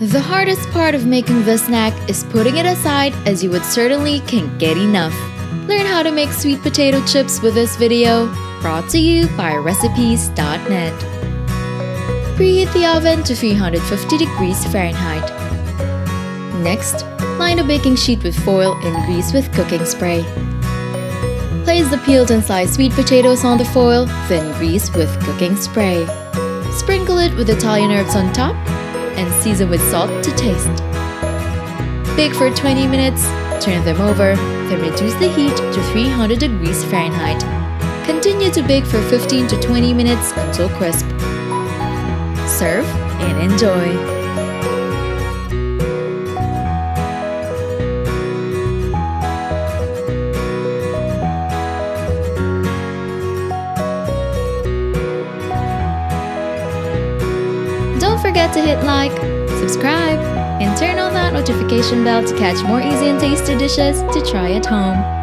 The hardest part of making this snack is putting it aside, as you would certainly can't get enough. Learn how to make sweet potato chips with this video, brought to you by recipes.net. Preheat the oven to 350 degrees Fahrenheit. Next, line a baking sheet with foil and grease with cooking spray. Place the peeled and sliced sweet potatoes on the foil, then grease with cooking spray. Sprinkle it with Italian herbs on top and season with salt to taste. Bake for 20 minutes, turn them over, then reduce the heat to 300 degrees Fahrenheit. Continue to bake for 15 to 20 minutes until crisp. Serve and enjoy! Don't forget to hit like, subscribe, and turn on that notification bell to catch more easy and tasty dishes to try at home.